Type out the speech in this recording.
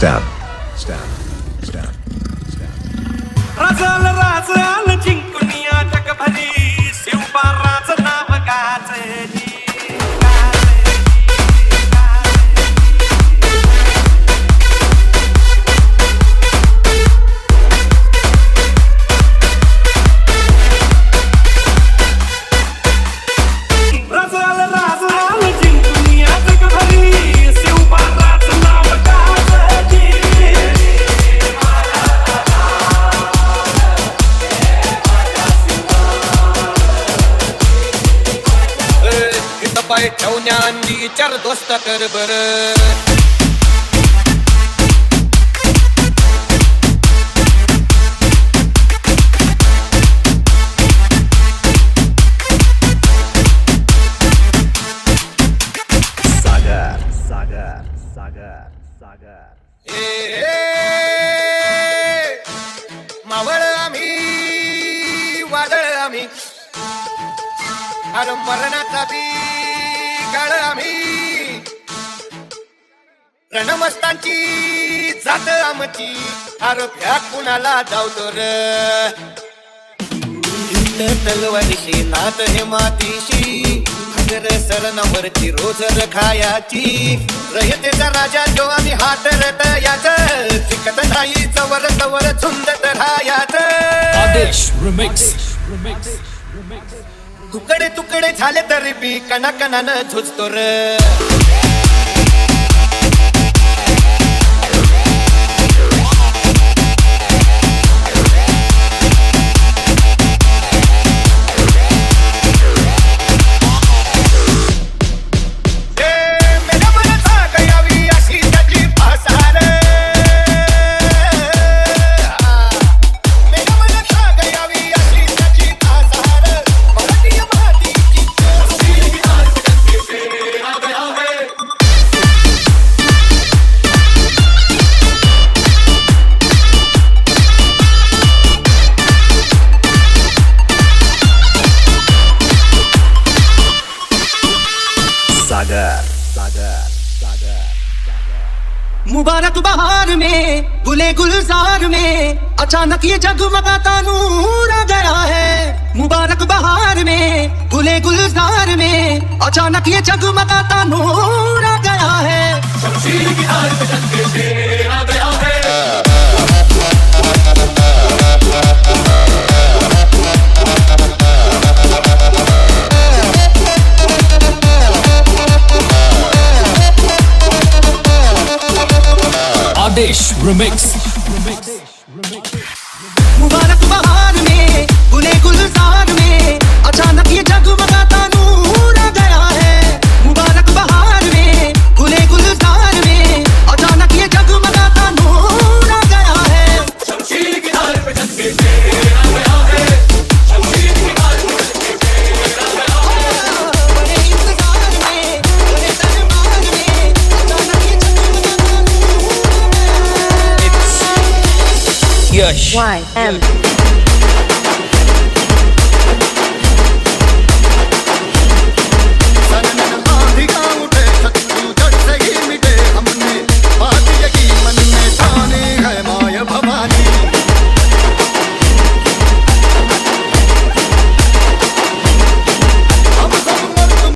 Stab. राजाला राज आलं जिंकून या जगभरी शिवबाराचं नाव गाजली राजाला राज आलं जिंकून या जगभरी शिवबाराचं नाव गाजली पाय ठेवण्यानी चार दोस्त कर बर मावळ आम्ही वादळ आम्ही अरे मरणाचा बी काळ आम्ही रणमस्तांची जात आमची अरे भ्या कुणाला धावतो र तलवारीशी नात हे मातीशी हगर सरणावरची रोज खायाची रयतेचा राजा जो आम्ही हात रत याच शिकत नाही चवर चवर झुंजत राहायाच आदेश रिमिक्स तुकडे तुकडे झाले तरी बी कणाकणानं झुजतो र मुबारक बहार में गुले गुलजार में अचानक ये जगमगाता नूर आ गया है मुबारक बहार में गुले गुलजार में अचानक ये जगमगाता नूर आ गया है शमशीर की धार पे जंग से आ गया है आदेश रिमिक्स मुबारक बहार में गुले गुलजार में अचानक ये जगमगाता नूर आ गया है मुबारक बहार में गुले गुलजार में अचानक ये जगमगाता नूर आ गया है शमशीर की धार पे जंग से आ गया है शमशीर की धार पे जंग से आ गया है बड़े इंतजार में बड़े दरबार में अचानक ये जगमगाता नूर आ गया है यश YM